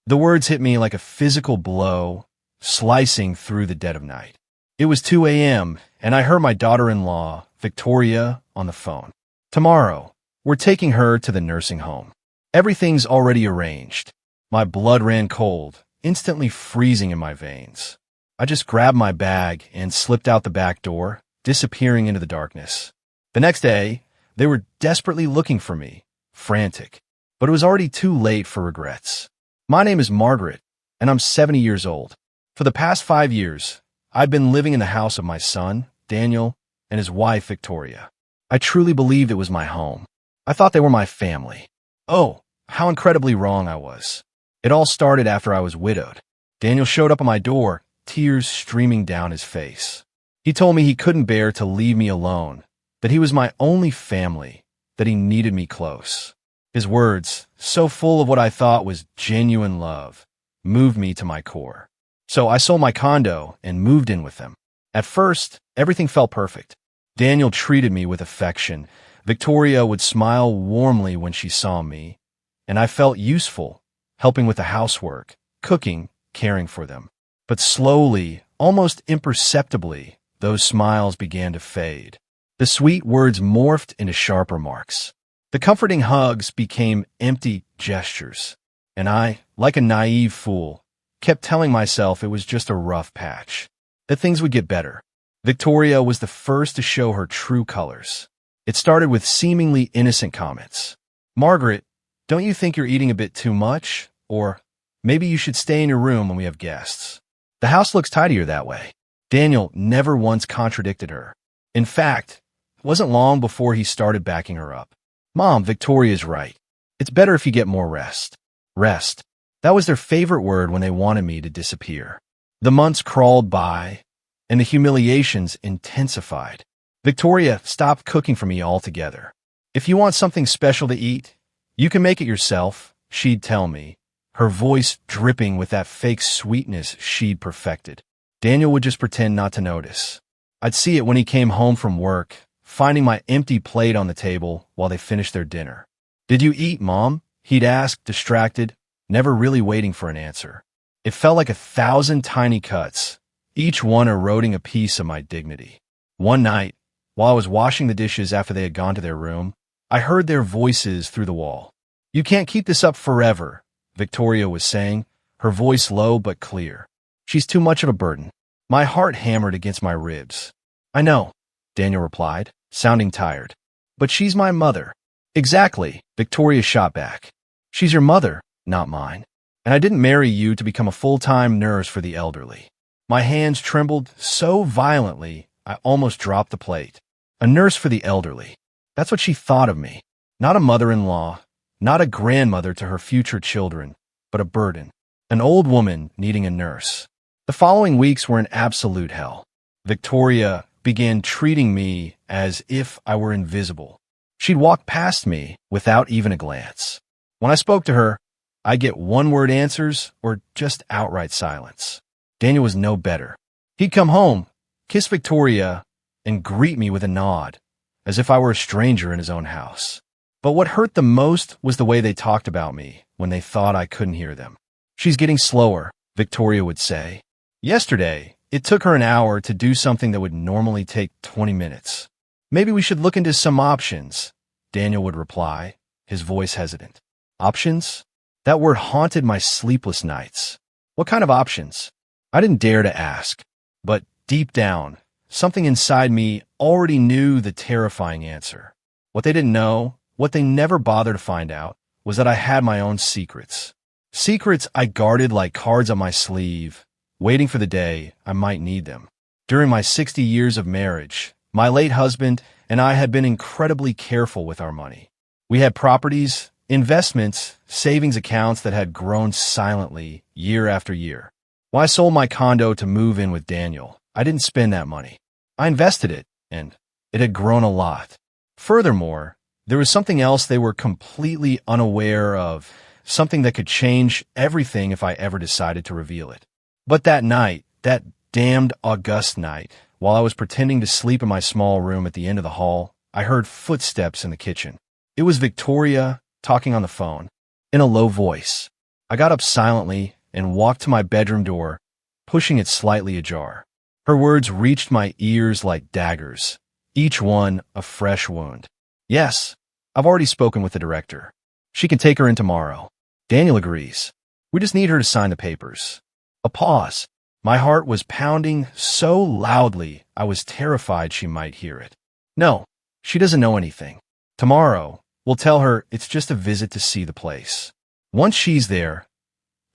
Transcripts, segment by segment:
The words hit me like a physical blow, slicing through the dead of night. It was 2 a.m., and I heard my daughter-in-law, Victoria, on the phone. "Tomorrow, we're taking her to the nursing home. Everything's already arranged." My blood ran cold, instantly freezing in my veins. I just grabbed my bag and slipped out the back door, disappearing into the darkness. The next day, they were desperately looking for me, frantic, but it was already too late for regrets. My name is Margaret, and I'm 70 years old. For the past 5 years, I've been living in the house of my son, Daniel, and his wife, Victoria. I truly believed it was my home. I thought they were my family. Oh, how incredibly wrong I was. It all started after I was widowed. Daniel showed up at my door, tears streaming down his face. He told me he couldn't bear to leave me alone, that he was my only family, that he needed me close. His words, so full of what I thought was genuine love, moved me to my core. So I sold my condo and moved in with them. At first, everything felt perfect. Daniel treated me with affection. Victoria would smile warmly when she saw me, and I felt useful, helping with the housework, cooking, caring for them. But slowly, almost imperceptibly, those smiles began to fade. The sweet words morphed into sharp remarks. The comforting hugs became empty gestures, and I, like a naive fool, kept telling myself it was just a rough patch, that things would get better. Victoria was the first to show her true colors. It started with seemingly innocent comments. "Margaret, don't you think you're eating a bit too much? Or maybe you should stay in your room when we have guests. The house looks tidier that way." Daniel never once contradicted her. In fact, it wasn't long before he started backing her up. "Mom, Victoria's right. It's better if you get more rest." Rest. That was their favorite word when they wanted me to disappear. The months crawled by, and the humiliations intensified. Victoria stopped cooking for me altogether. "If you want something special to eat, you can make it yourself," she'd tell me, her voice dripping with that fake sweetness she'd perfected. Daniel would just pretend not to notice. I'd see it when he came home from work, finding my empty plate on the table while they finished their dinner. "Did you eat, Mom?" he'd ask, distracted, never really waiting for an answer. It felt like 1,000 tiny cuts, each one eroding a piece of my dignity. One night, while I was washing the dishes after they had gone to their room, I heard their voices through the wall. "You can't keep this up forever," Victoria was saying, her voice low but clear. "She's too much of a burden." My heart hammered against my ribs. "I know," Daniel replied, sounding tired. "But she's my mother." "Exactly," Victoria shot back. "She's your mother, not mine. And I didn't marry you to become a full-time nurse for the elderly." My hands trembled so violently, I almost dropped the plate. A nurse for the elderly. That's what she thought of me. Not a mother-in-law, not a grandmother to her future children, but a burden. An old woman needing a nurse. The following weeks were an absolute hell. Victoria began treating me as if I were invisible. She'd walk past me without even a glance. When I spoke to her, I'd get one-word answers or just outright silence. Daniel was no better. He'd come home, kiss Victoria, and greet me with a nod, as if I were a stranger in his own house. But what hurt the most was the way they talked about me when they thought I couldn't hear them. "She's getting slower," Victoria would say. Yesterday, it took her an hour to do something that would normally take 20 minutes. "Maybe we should look into some options," Daniel would reply, his voice hesitant. Options? That word haunted my sleepless nights. What kind of options? I didn't dare to ask, but deep down, something inside me already knew the terrifying answer. What they didn't know, what they never bothered to find out, was that I had my own secrets. Secrets I guarded like cards on my sleeve, waiting for the day I might need them. During my 60 years of marriage, my late husband and I had been incredibly careful with our money. We had properties, investments, savings accounts that had grown silently year after year. When I sold my condo to move in with Daniel, I didn't spend that money. I invested it, and it had grown a lot. Furthermore, there was something else they were completely unaware of, something that could change everything if I ever decided to reveal it. But that night, that damned August night, while I was pretending to sleep in my small room at the end of the hall, I heard footsteps in the kitchen. It was Victoria talking on the phone, in a low voice. I got up silently and walked to my bedroom door, pushing it slightly ajar. Her words reached my ears like daggers, each one a fresh wound. Yes, I've already spoken with the director. She can take her in tomorrow. Daniel agrees. We just need her to sign the papers. A pause. My heart was pounding so loudly I was terrified she might hear it. No, she doesn't know anything. Tomorrow, we'll tell her it's just a visit to see the place. Once she's there,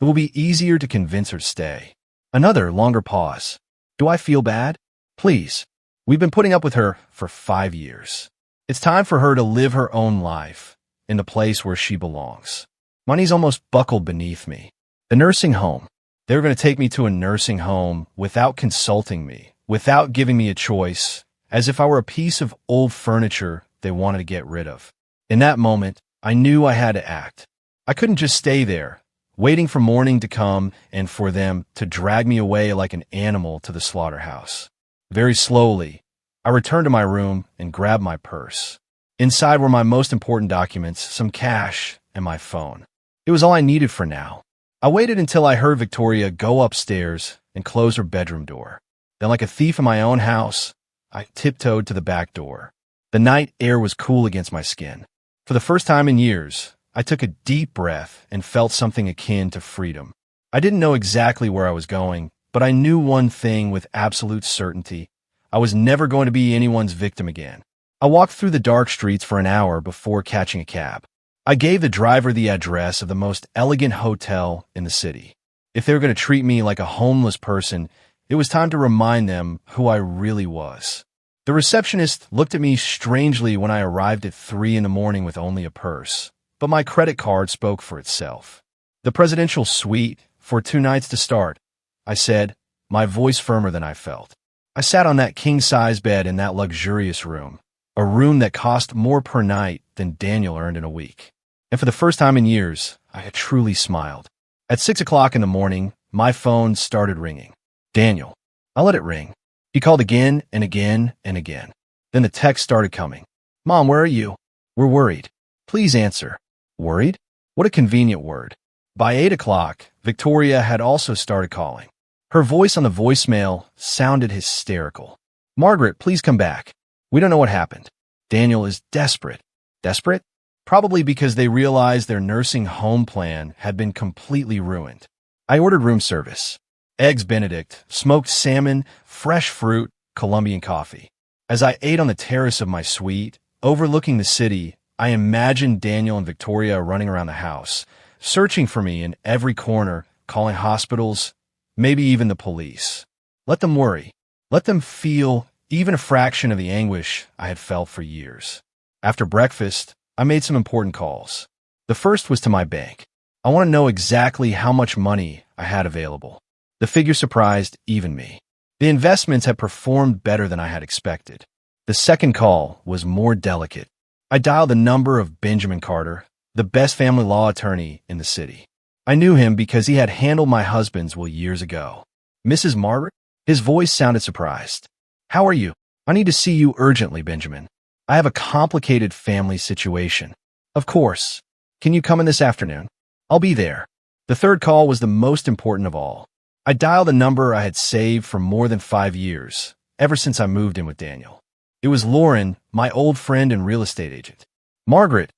it will be easier to convince her to stay. Another longer pause. Do I feel bad? Please. We've been putting up with her for 5 years. It's time for her to live her own life in the place where she belongs. My knees almost buckled beneath me. The nursing home. They were going to take me to a nursing home without consulting me, without giving me a choice, as if I were a piece of old furniture they wanted to get rid of. In that moment, I knew I had to act. I couldn't just stay there, waiting for morning to come and for them to drag me away like an animal to the slaughterhouse. Very slowly, I returned to my room and grabbed my purse. Inside were my most important documents, some cash, and my phone. It was all I needed for now. I waited until I heard Victoria go upstairs and close her bedroom door. Then, like a thief in my own house, I tiptoed to the back door. The night air was cool against my skin. For the first time in years, I took a deep breath and felt something akin to freedom. I didn't know exactly where I was going, but I knew one thing with absolute certainty. I was never going to be anyone's victim again. I walked through the dark streets for an hour before catching a cab. I gave the driver the address of the most elegant hotel in the city. If they were going to treat me like a homeless person, it was time to remind them who I really was. The receptionist looked at me strangely when I arrived at 3 in the morning with only a purse, but my credit card spoke for itself. The presidential suite for 2 nights to start, I said, my voice firmer than I felt. I sat on that king-size bed in that luxurious room, a room that cost more per night than Daniel earned in a week. And for the first time in years, I had truly smiled. At 6 o'clock in the morning, my phone started ringing. Daniel. I let it ring. He called again and again and again. Then the text started coming. Mom, where are you? We're worried. Please answer. Worried? What a convenient word. By 8 o'clock, Victoria had also started calling. Her voice on the voicemail sounded hysterical. Margaret, please come back. We don't know what happened. Daniel is desperate. Desperate? Probably because they realized their nursing home plan had been completely ruined. I ordered room service. Eggs Benedict, smoked salmon, fresh fruit, Colombian coffee. As I ate on the terrace of my suite, overlooking the city, I imagined Daniel and Victoria running around the house, searching for me in every corner, calling hospitals, maybe even the police. Let them worry. Let them feel even a fraction of the anguish I had felt for years. After breakfast, I made some important calls. The first was to my bank. I want to know exactly how much money I had available. The figure surprised even me. The investments had performed better than I had expected. The second call was more delicate. I dialed the number of Benjamin Carter, the best family law attorney in the city. I knew him because he had handled my husband's will years ago. Mrs. Margaret? His voice sounded surprised. How are you? I need to see you urgently, Benjamin. I have a complicated family situation. Of course. Can you come in this afternoon? I'll be there. The third call was the most important of all. I dialed a number I had saved for more than 5 years, ever since I moved in with Daniel. It was Lauren, my old friend and real estate agent. Margaret,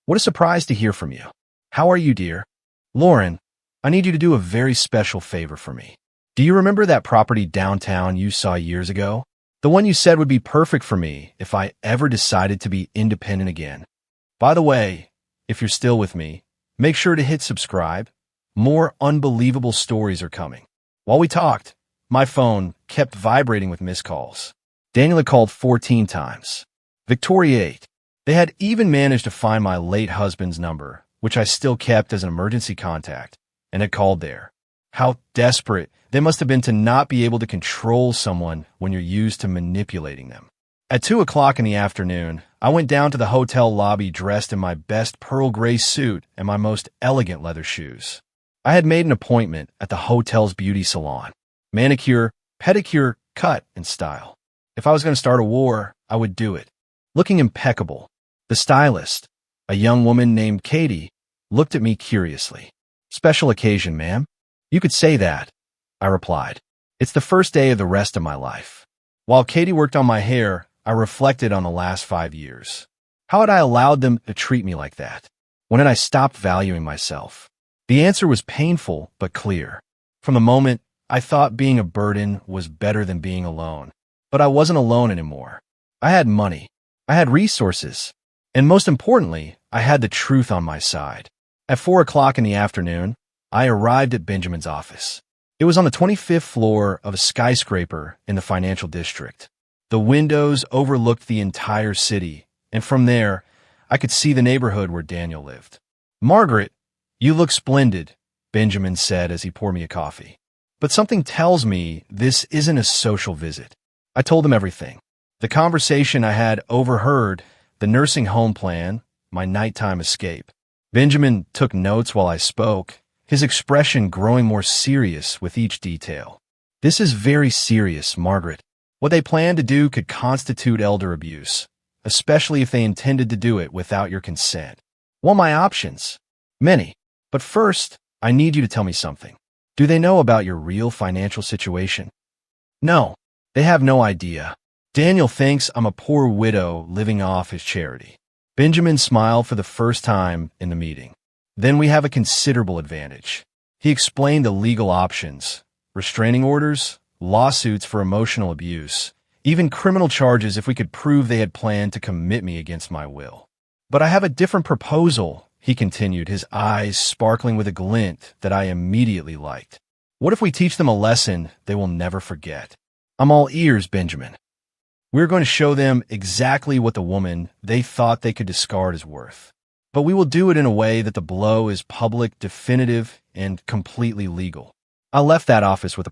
what a surprise to hear from you. How are you, dear? Lauren, I need you to do a very special favor for me. Do you remember that property downtown you saw years ago? The one you said would be perfect for me if I ever decided to be independent again. By the way, if you're still with me, make sure to hit subscribe. More unbelievable stories are coming. While we talked, my phone kept vibrating with missed calls. Daniel had called 14 times. Victoria 8. They had even managed to find my late husband's number, which I still kept as an emergency contact, and had called there. How desperate they must have been to not be able to control someone when you're used to manipulating them. At 2 o'clock in the afternoon, I went down to the hotel lobby dressed in my best pearl gray suit and my most elegant leather shoes. I had made an appointment at the hotel's beauty salon. Manicure, pedicure, cut, and style. If I was going to start a war, I would do it. Looking impeccable. The stylist, a young woman named Katie, looked at me curiously. Special occasion, ma'am. You could say that, I replied. It's the first day of the rest of my life. While Katie worked on my hair, I reflected on the last 5 years. How had I allowed them to treat me like that? When had I stopped valuing myself? The answer was painful but clear. From the moment, I thought being a burden was better than being alone. But I wasn't alone anymore. I had money. I had resources. And most importantly, I had the truth on my side. At 4 o'clock in the afternoon, I arrived at Benjamin's office. It was on the 25th floor of a skyscraper in the financial district. The windows overlooked the entire city, and from there, I could see the neighborhood where Daniel lived. "Margaret, you look splendid," Benjamin said as he poured me a coffee. "But something tells me this isn't a social visit." I told him everything. The conversation I had overheard, the nursing home plan, my nighttime escape. Benjamin took notes while I spoke, his expression growing more serious with each detail. "This is very serious, Margaret. What they plan to do could constitute elder abuse, especially if they intended to do it without your consent. What are my options? Many. But first, I need you to tell me something. Do they know about your real financial situation?" "No, they have no idea. Daniel thinks I'm a poor widow living off his charity." Benjamin smiled for the first time in the meeting. "Then we have a considerable advantage." He explained the legal options: restraining orders, lawsuits for emotional abuse, even criminal charges if we could prove they had planned to commit me against my will. "But I have a different proposal," he continued, his eyes sparkling with a glint that I immediately liked. "What if we teach them a lesson they will never forget?" "I'm all ears, Benjamin." "We're going to show them exactly what the woman they thought they could discard is worth. But we will do it in a way that the blow is public, definitive, and completely legal." I left that office with a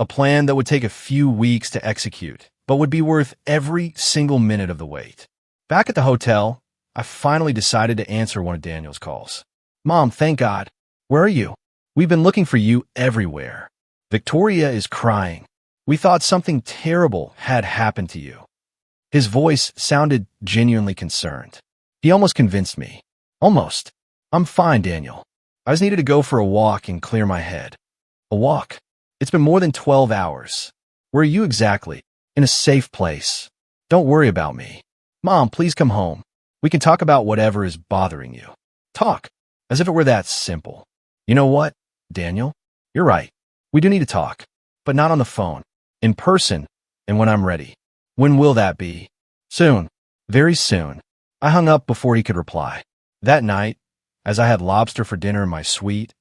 plan that would take a few weeks to execute, but would be worth every single minute of the wait. Back at the hotel, I finally decided to answer one of Daniel's calls. "Mom, thank God. Where are you? We've been looking for you everywhere. Victoria is crying. We thought something terrible had happened to you." His voice sounded genuinely concerned. He almost convinced me. "Almost. I'm fine, Daniel. I just needed to go for a walk and clear my head." "A walk? It's been more than 12 hours. Where are you exactly?" "In a safe place. Don't worry about me." "Mom, please come home. We can talk about whatever is bothering you." "Talk? As if it were that simple." "You know what, Daniel? You're right. We do need to talk. But not on the phone. In person, and when I'm ready." "When will that be?" "Soon. Very soon." I hung up before he could reply. That night, as I had lobster for dinner in my suite,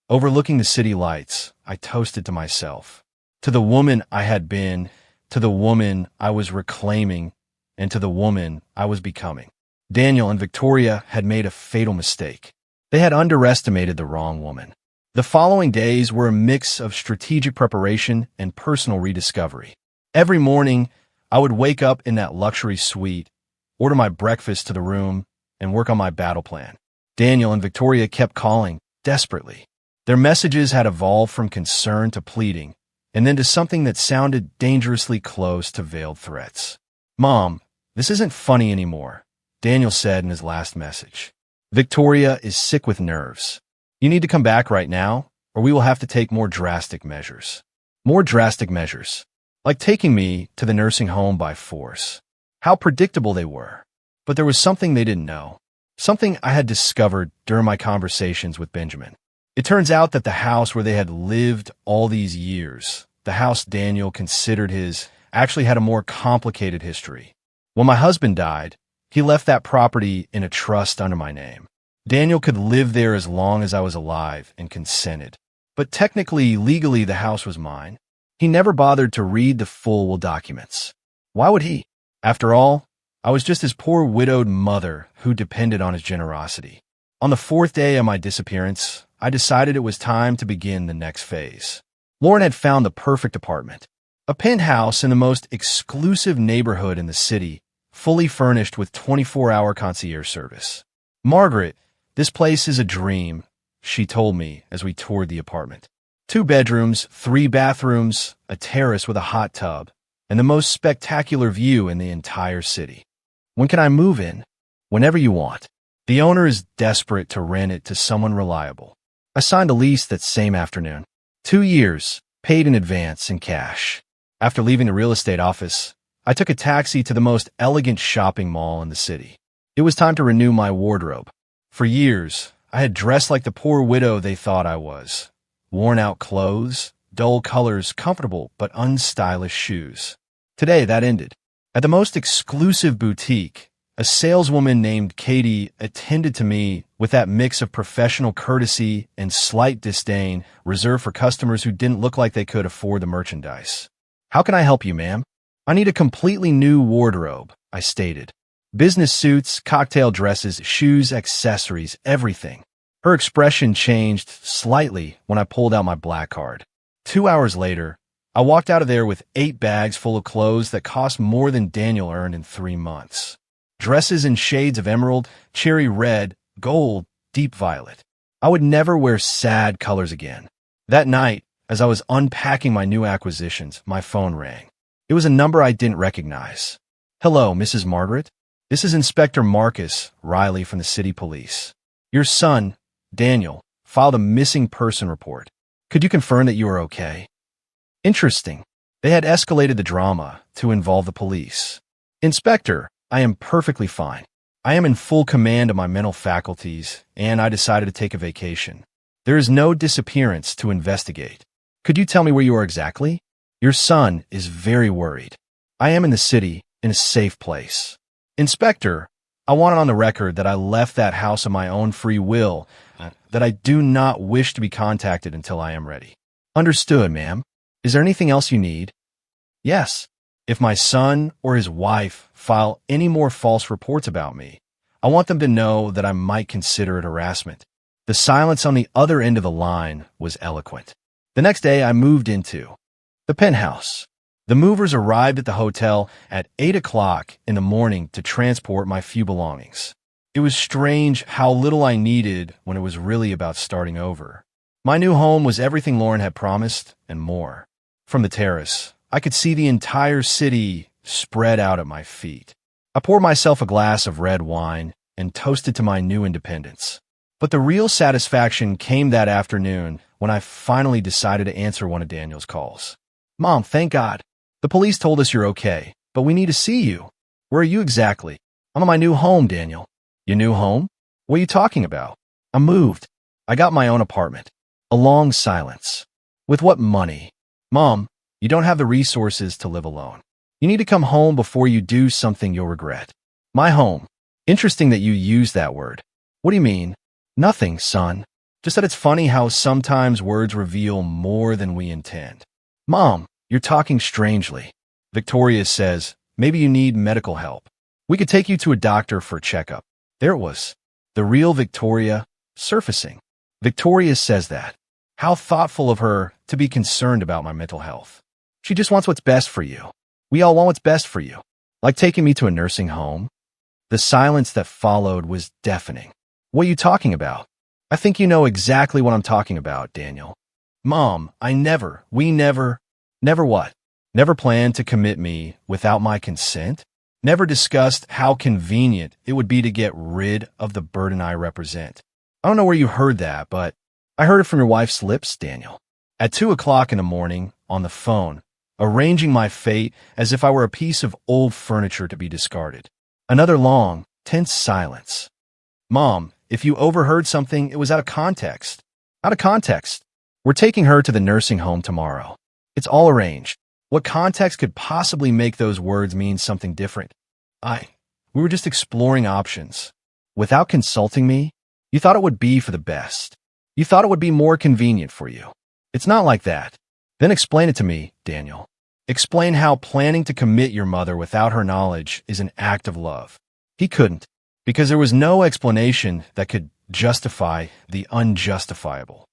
overlooking the city lights, I toasted to myself. To the woman I had been, to the woman I was reclaiming, and to the woman I was becoming. Daniel and Victoria had made a fatal mistake. They had underestimated the wrong woman. The following days were a mix of strategic preparation and personal rediscovery. Every morning, I would wake up in that luxury suite, order my breakfast to the room, and work on my battle plan. Daniel and Victoria kept calling, desperately. Their messages had evolved from concern to pleading, and then to something that sounded dangerously close to veiled threats. "Mom, this isn't funny anymore," Daniel said in his last message. "Victoria is sick with nerves. You need to come back right now, or we will have to take more drastic measures." More drastic measures. Like taking me to the nursing home by force. How predictable they were. But there was something they didn't know. Something I had discovered during my conversations with Benjamin. It turns out that the house where they had lived all these years, the house Daniel considered his, actually had a more complicated history. When my husband died, he left that property in a trust under my name. Daniel could live there as long as I was alive and consented. But technically, legally, the house was mine. He never bothered to read the full will documents. Why would he? After all, I was just his poor widowed mother who depended on his generosity. On the 4th day of my disappearance, I decided it was time to begin the next phase. Lauren had found the perfect apartment. A penthouse in the most exclusive neighborhood in the city, fully furnished with 24-hour concierge service. "Margaret, this place is a dream," she told me as we toured the apartment. 2 bedrooms, 3 bathrooms, a terrace with a hot tub, and the most spectacular view in the entire city. "When can I move in?" "Whenever you want. The owner is desperate to rent it to someone reliable." I signed a lease that same afternoon. 2 years, paid in advance in cash. After leaving the real estate office, I took a taxi to the most elegant shopping mall in the city. It was time to renew my wardrobe. For years, I had dressed like the poor widow they thought I was. Worn-out clothes, dull colors, comfortable but unstylish shoes. Today, that ended. At the most exclusive boutique, a saleswoman named Katie attended to me with that mix of professional courtesy and slight disdain reserved for customers who didn't look like they could afford the merchandise. "How can I help you, ma'am?" "I need a completely new wardrobe," I stated. "Business suits, cocktail dresses, shoes, accessories, everything." Her expression changed slightly when I pulled out my black card. 2 hours later, I walked out of there with 8 bags full of clothes that cost more than Daniel earned in 3 months. Dresses in shades of emerald, cherry red, gold, deep violet. I would never wear sad colors again. That night, as I was unpacking my new acquisitions, my phone rang. It was a number I didn't recognize. "Hello, Mrs. Margaret. This is Inspector Marcus Riley from the city police. Your son, Daniel, filed a missing person report. Could you confirm that you are okay?" Interesting. They had escalated the drama to involve the police. "Inspector, I am perfectly fine. I am in full command of my mental faculties, and I decided to take a vacation. There is no disappearance to investigate. Could you tell me where you are exactly? Your son is very worried. I am in the city, in a safe place. Inspector, I want it on the record that I left that house of my own free will, that I do not wish to be contacted until I am ready." "Understood, ma'am. Is there anything else you need?" "Yes. If my son or his wife file any more false reports about me, I want them to know that I might consider it harassment." The silence on the other end of the line was eloquent. The next day, I moved into the penthouse. The movers arrived at the hotel at 8 o'clock in the morning to transport my few belongings. It was strange how little I needed when it was really about starting over. My new home was everything Lauren had promised and more. From the terrace, I could see the entire city spread out at my feet. I poured myself a glass of red wine and toasted to my new independence. But the real satisfaction came that afternoon when I finally decided to answer one of Daniel's calls. "Mom, thank God. The police told us you're okay, but we need to see you." "Where are you exactly?" "I'm in my new home, Daniel." "Your new home? What are you talking about?" "I moved. I got my own apartment." A long silence. "With what money?" "Mom, you don't have the resources to live alone. You need to come home before you do something you'll regret." "My home." Interesting that you use that word. "What do you mean?" "Nothing, son. Just that it's funny how sometimes words reveal more than we intend." "Mom, you're talking strangely." Victoria says, "Maybe you need medical help. We could take you to a doctor for a checkup." There it was. The real Victoria surfacing. Victoria says that. How thoughtful of her to be concerned about my mental health. She just wants what's best for you. We all want what's best for you. Like taking me to a nursing home. The silence that followed was deafening. "What are you talking about?" "I think you know exactly what I'm talking about, Daniel." "Mom, we never what? Never planned to commit me without my consent? Never discussed how convenient it would be to get rid of the burden I represent. I don't know where you heard that, but I heard it from your wife's lips, Daniel." At 2 o'clock in the morning, on the phone, arranging my fate as if I were a piece of old furniture to be discarded. Another long, tense silence. "Mom, if you overheard something, it was out of context." "Out of context? We're taking her to the nursing home tomorrow. It's all arranged. What context could possibly make those words mean something different?" We were just exploring options. Without consulting me, you thought it would be for the best. You thought it would be more convenient for you. It's not like that. Then explain it to me, Daniel. Explain how planning to commit your mother without her knowledge is an act of love. He couldn't, because there was no explanation that could justify the unjustifiable.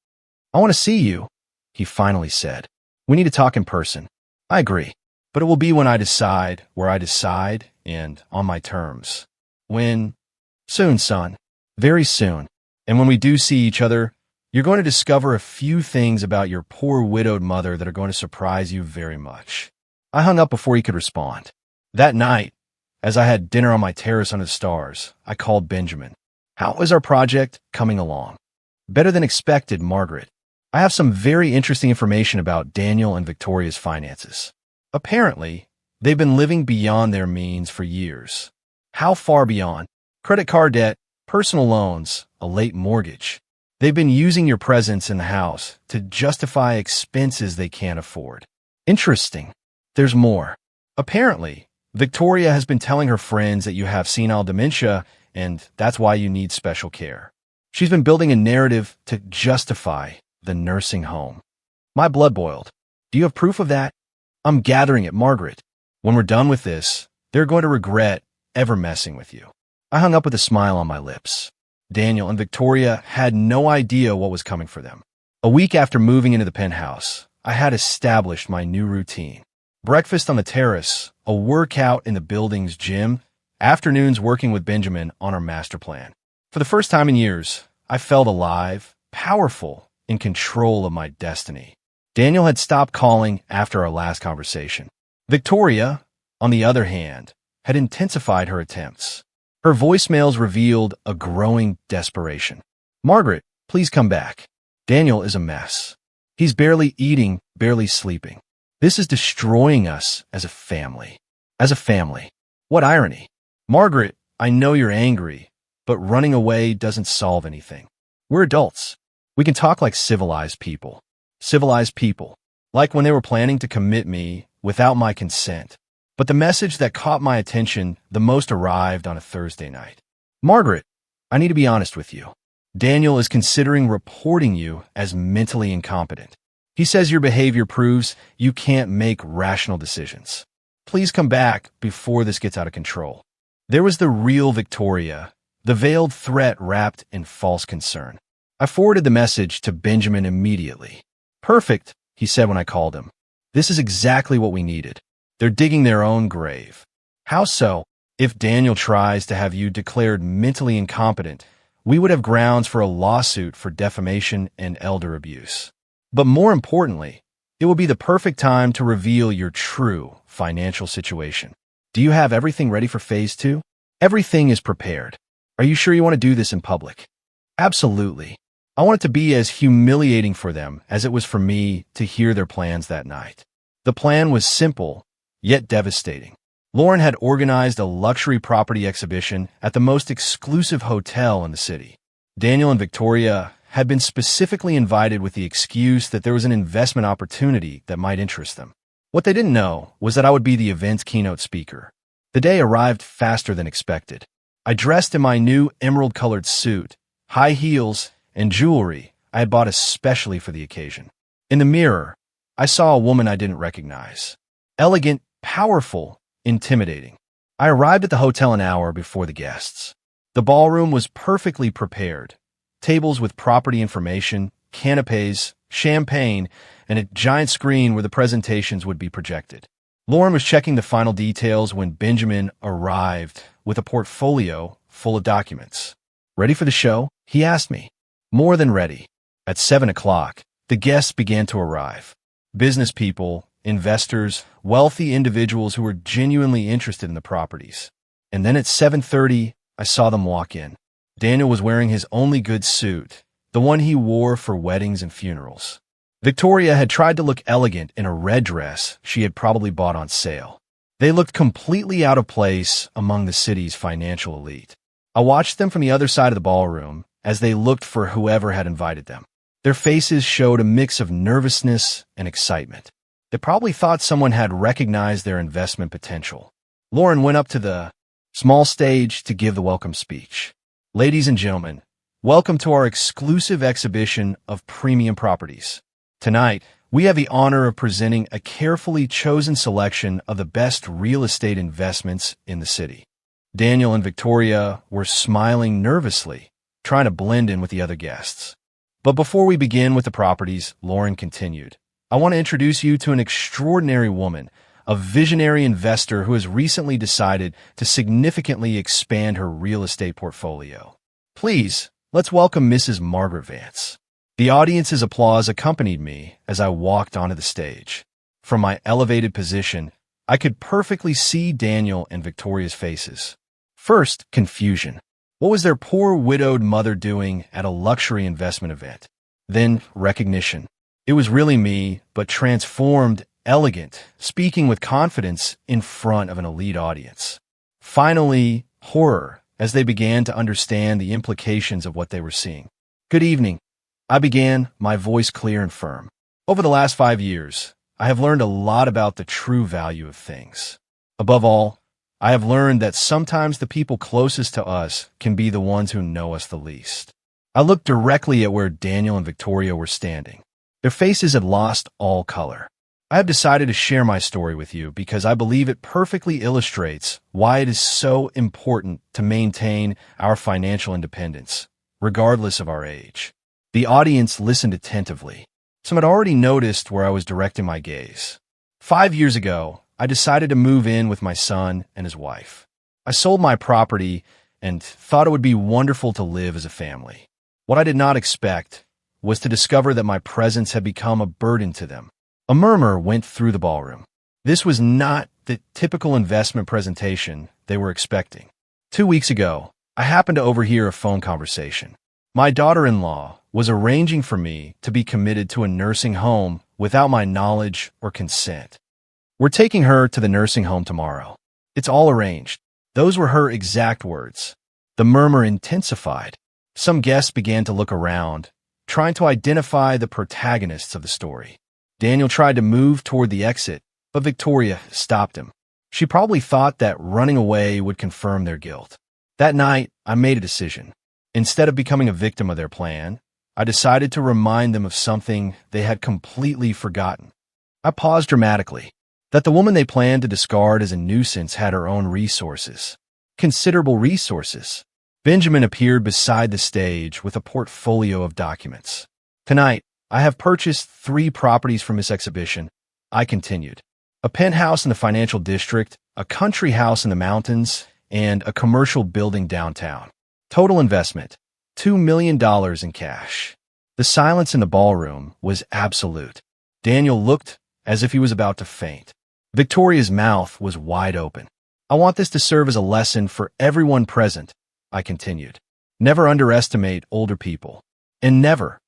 "I want to see you," he finally said. "We need to talk in person." "I agree, but it will be when I decide, where I decide, and on my terms." "When?" "Soon, son. Very soon. And when we do see each other, you're going to discover a few things about your poor widowed mother that are going to surprise you very much." I hung up before he could respond. That night, as I had dinner on my terrace under the stars, I called Benjamin. "How is our project coming along?" Better than expected, Margaret. I have some very interesting information about Daniel and Victoria's finances. Apparently, they've been living beyond their means for years. How far beyond? Credit card debt, personal loans, a late mortgage. They've been using your presence in the house to justify expenses they can't afford. Interesting. There's more. Apparently, Victoria has been telling her friends that you have senile dementia and that's why you need special care. She's been building a narrative to justify the nursing home. My blood boiled. Do you have proof of that? I'm gathering it, Margaret. When we're done with this, they're going to regret ever messing with you. I hung up with a smile on my lips. Daniel and Victoria had no idea what was coming for them. A week after moving into the penthouse, I had established my new routine. Breakfast on the terrace, a workout in the building's gym, afternoons working with Benjamin on our master plan. For the first time in years, I felt alive, powerful, in control of my destiny. Daniel had stopped calling after our last conversation. Victoria, on the other hand, had intensified her attempts. Her voicemails revealed a growing desperation. Margaret, please come back. Daniel is a mess. He's barely eating, barely sleeping. This is destroying us as a family. As a family. What irony. Margaret, I know you're angry, but running away doesn't solve anything. We're adults. We can talk like civilized people. Civilized people. Like when they were planning to commit me without my consent. But the message that caught my attention the most arrived on a Thursday night. Margaret, I need to be honest with you. Daniel is considering reporting you as mentally incompetent. He says your behavior proves you can't make rational decisions. Please come back before this gets out of control. There was the real Victoria, the veiled threat wrapped in false concern. I forwarded the message to Benjamin immediately. Perfect, he said when I called him. This is exactly what we needed. They're digging their own grave. How so? If Daniel tries to have you declared mentally incompetent, we would have grounds for a lawsuit for defamation and elder abuse. But more importantly, it will be the perfect time to reveal your true financial situation. Do you have everything ready for phase 2? Everything is prepared. Are you sure you want to do this in public? Absolutely. I want it to be as humiliating for them as it was for me to hear their plans that night. The plan was simple, yet devastating. Lauren had organized a luxury property exhibition at the most exclusive hotel in the city. Daniel and Victoria had been specifically invited with the excuse that there was an investment opportunity that might interest them. What they didn't know was that I would be the event's keynote speaker. The day arrived faster than expected. I dressed in my new emerald-colored suit, high heels, and jewelry I had bought especially for the occasion. In the mirror, I saw a woman I didn't recognize. Elegant, powerful, intimidating. I arrived at the hotel an hour before the guests. The ballroom was perfectly prepared. Tables with property information, canapes, champagne, and a giant screen where the presentations would be projected. Lauren was checking the final details when Benjamin arrived with a portfolio full of documents. Ready for the show? He asked me. More than ready. At 7 o'clock, the guests began to arrive. Business people, investors, wealthy individuals who were genuinely interested in the properties. And then at 7:30, I saw them walk in. Daniel was wearing his only good suit, the one he wore for weddings and funerals. Victoria had tried to look elegant in a red dress she had probably bought on sale. They looked completely out of place among the city's financial elite. I watched them from the other side of the ballroom as they looked for whoever had invited them. Their faces showed a mix of nervousness and excitement. They probably thought someone had recognized their investment potential. Lauren went up to the small stage to give the welcome speech. Ladies and gentlemen, welcome to our exclusive exhibition of premium properties. Tonight, we have the honor of presenting a carefully chosen selection of the best real estate investments in the city. Daniel and Victoria were smiling nervously, trying to blend in with the other guests. But before we begin with the properties, Lauren continued, I want to introduce you to an extraordinary woman, a visionary investor who has recently decided to significantly expand her real estate portfolio. Please, let's welcome Mrs. Margaret Vance. The audience's applause accompanied me as I walked onto the stage. From my elevated position, I could perfectly see Daniel and Victoria's faces. First, confusion. What was their poor widowed mother doing at a luxury investment event? Then recognition. It was really me, but transformed, elegant, speaking with confidence in front of an elite audience. Finally, horror, as they began to understand the implications of what they were seeing. Good evening. I began, my voice clear and firm. Over the last 5 years, I have learned a lot about the true value of things. Above all, I have learned that sometimes the people closest to us can be the ones who know us the least. I looked directly at where Daniel and Victoria were standing. Their faces had lost all color. I have decided to share my story with you because I believe it perfectly illustrates why it is so important to maintain our financial independence, regardless of our age. The audience listened attentively. Some had already noticed where I was directing my gaze. 5 years ago, I decided to move in with my son and his wife. I sold my property and thought it would be wonderful to live as a family. What I did not expect was to discover that my presence had become a burden to them. A murmur went through the ballroom. This was not the typical investment presentation they were expecting. 2 weeks ago, I happened to overhear a phone conversation. My daughter-in-law was arranging for me to be committed to a nursing home without my knowledge or consent. We're taking her to the nursing home tomorrow. It's all arranged. Those were her exact words. The murmur intensified. Some guests began to look around, trying to identify the protagonists of the story. Daniel tried to move toward the exit, but Victoria stopped him. She probably thought that running away would confirm their guilt. That night, I made a decision. Instead of becoming a victim of their plan, I decided to remind them of something they had completely forgotten. I paused dramatically. That the woman they planned to discard as a nuisance had her own resources. Considerable resources. Benjamin appeared beside the stage with a portfolio of documents. Tonight, I have purchased 3 properties from this exhibition. I continued. A penthouse in the financial district, a country house in the mountains, and a commercial building downtown. Total investment, $2 million in cash. The silence in the ballroom was absolute. Daniel looked as if he was about to faint. Victoria's mouth was wide open. I want this to serve as a lesson for everyone present, I continued. Never underestimate older people. And never,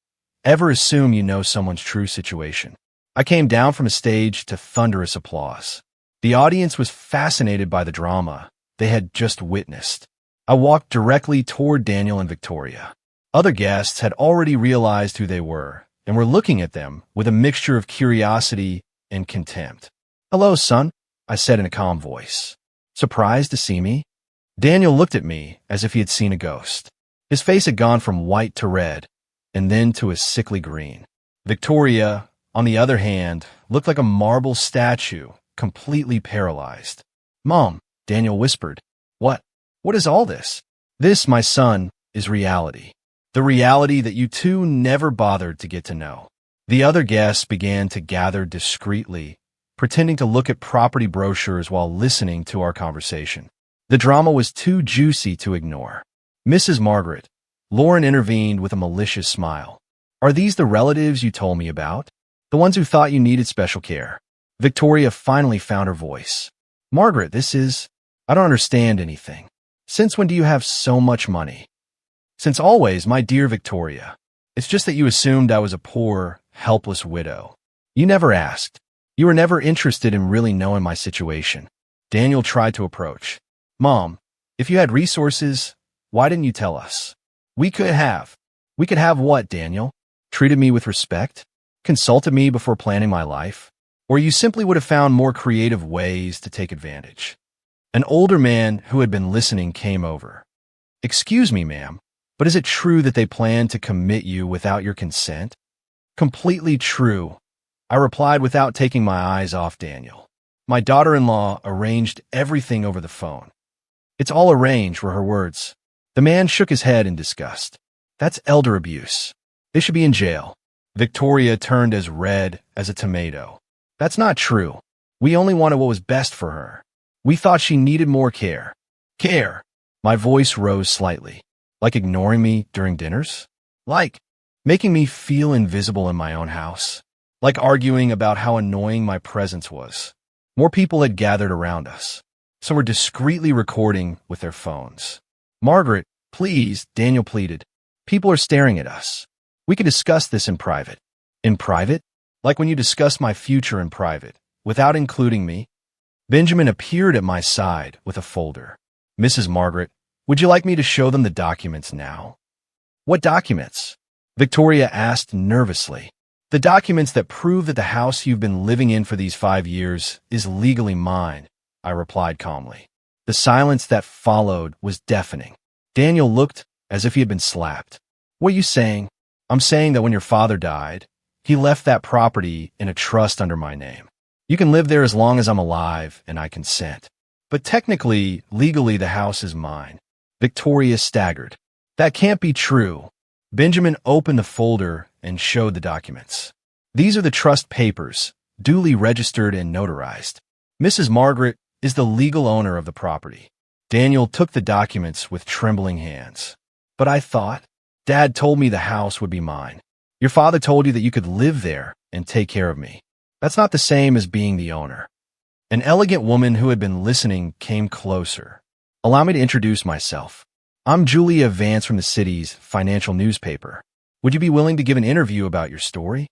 ever assume you know someone's true situation. I came down from a stage to thunderous applause. The audience was fascinated by the drama they had just witnessed. I walked directly toward Daniel and Victoria. Other guests had already realized who they were and were looking at them with a mixture of curiosity and contempt. "Hello, son," I said in a calm voice. "Surprised to see me?" Daniel looked at me as if he had seen a ghost. His face had gone from white to red, and then to a sickly green. Victoria, on the other hand, looked like a marble statue, completely paralyzed. "Mom," Daniel whispered. What is all this?" "This, my son, is reality. The reality that you two never bothered to get to know." The other guests began to gather discreetly, pretending to look at property brochures while listening to our conversation. The drama was too juicy to ignore. "Mrs. Margaret," Lauren intervened with a malicious smile. "Are these the relatives you told me about? The ones who thought you needed special care?" Victoria finally found her voice. "Margaret, I don't understand anything. Since when do you have so much money?" "Since always, my dear Victoria. It's just that you assumed I was a poor, helpless widow. You never asked. You were never interested in really knowing my situation." Daniel tried to approach. "Mom, if you had resources, why didn't you tell us? We could have what, Daniel? Treated me with respect? Consulted me before planning my life? Or you simply would have found more creative ways to take advantage?" An older man who had been listening came over. "Excuse me, ma'am, but is it true that they planned to commit you without your consent?" "Completely true," I replied without taking my eyes off Daniel. "My daughter-in-law arranged everything over the phone." "It's all arranged," were her words. The man shook his head in disgust. "That's elder abuse. They should be in jail." Victoria turned as red as a tomato. "That's not true. We only wanted what was best for her. We thought she needed more care." "Care?" My voice rose slightly. "Like ignoring me during dinners? Like making me feel invisible in my own house? Like arguing about how annoying my presence was?" More people had gathered around us. Some were discreetly recording with their phones. "Margaret, Please, Daniel pleaded. People are staring at us. We can discuss this in private. In private? Like when you discuss my future in private, without including me? Benjamin appeared at my side with a folder. Mrs. Margaret, would you like me to show them the documents now? What documents? Victoria asked nervously. The documents that prove that the house you've been living in for these 5 years is legally mine, I replied calmly. The silence that followed was deafening. Daniel looked as if he had been slapped. What are you saying? I'm saying that when your father died, he left that property in a trust under my name. You can live there as long as I'm alive and I consent. But technically, legally, the house is mine. Victoria staggered. That can't be true. Benjamin opened the folder and showed the documents. These are the trust papers, duly registered and notarized. Mrs. Margaret is the legal owner of the property. Daniel took the documents with trembling hands. But I thought, Dad told me the house would be mine. Your father told you that you could live there and take care of me. That's not the same as being the owner. An elegant woman who had been listening came closer. Allow me to introduce myself. I'm Julia Vance from the city's financial newspaper. Would you be willing to give an interview about your story?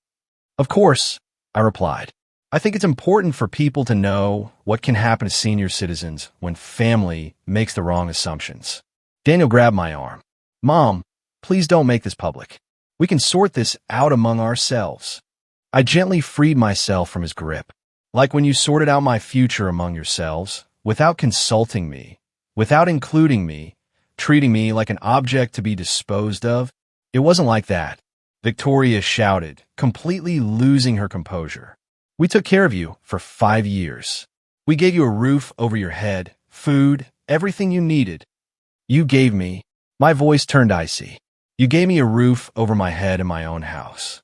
Of course, I replied. I think it's important for people to know what can happen to senior citizens when family makes the wrong assumptions. Daniel grabbed my arm. Mom, please don't make this public. We can sort this out among ourselves. I gently freed myself from his grip. Like when you sorted out my future among yourselves, without consulting me, without including me, treating me like an object to be disposed of. It wasn't like that. Victoria shouted, completely losing her composure. We took care of you for 5 years. We gave you a roof over your head, food, everything you needed. You gave me, my voice turned icy. You gave me a roof over my head in my own house.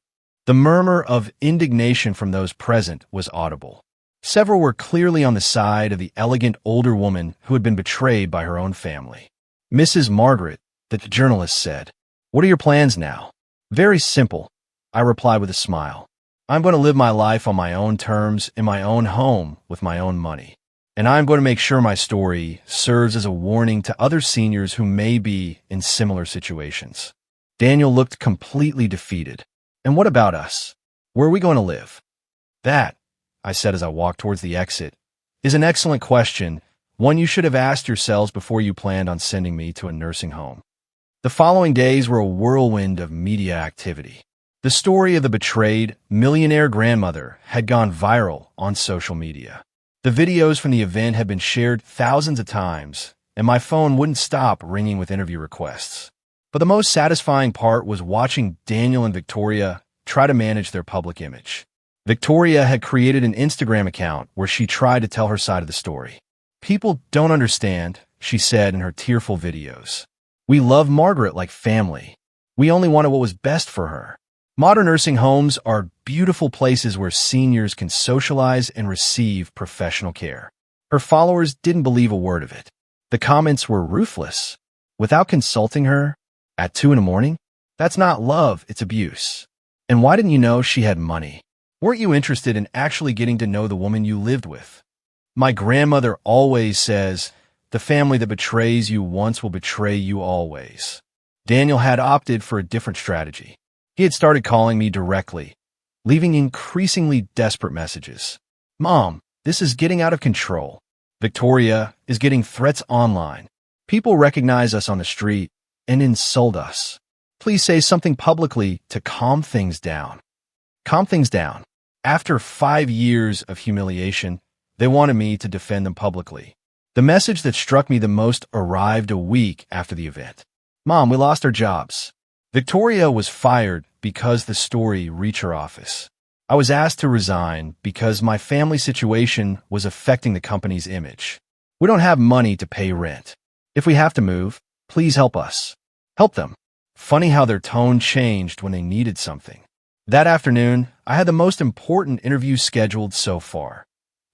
The murmur of indignation from those present was audible. Several were clearly on the side of the elegant older woman who had been betrayed by her own family. Mrs. Margaret, the journalist said, "What are your plans now?" "Very simple," I replied with a smile. "I'm going to live my life on my own terms in my own home with my own money. And I'm going to make sure my story serves as a warning to other seniors who may be in similar situations." Daniel looked completely defeated. "And what about us? Where are we going to live?" "That," I said as I walked towards the exit, "is an excellent question, one you should have asked yourselves before you planned on sending me to a nursing home." The following days were a whirlwind of media activity. The story of the betrayed millionaire grandmother had gone viral on social media. The videos from the event had been shared thousands of times, and my phone wouldn't stop ringing with interview requests. But the most satisfying part was watching Daniel and Victoria try to manage their public image. Victoria had created an Instagram account where she tried to tell her side of the story. "People don't understand," she said in her tearful videos. "We love Margaret like family. We only wanted what was best for her. Modern nursing homes are beautiful places where seniors can socialize and receive professional care." Her followers didn't believe a word of it. The comments were ruthless. "Without consulting her? At 2 in the morning? That's not love, it's abuse. And why didn't you know she had money? Weren't you interested in actually getting to know the woman you lived with? My grandmother always says, the family that betrays you once will betray you always." Daniel had opted for a different strategy. He had started calling me directly, leaving increasingly desperate messages. "Mom, this is getting out of control. Victoria is getting threats online. People recognize us on the street and insult us. Please say something publicly to calm things down." Calm things down. After 5 years of humiliation, they wanted me to defend them publicly. The message that struck me the most arrived a week after the event. "Mom, we lost our jobs." Victoria was fired because the story reached her office. I was asked to resign because my family situation was affecting the company's image. "We don't have money to pay rent. If we have to move, please help us." Help them. Funny how their tone changed when they needed something. That afternoon, I had the most important interview scheduled so far.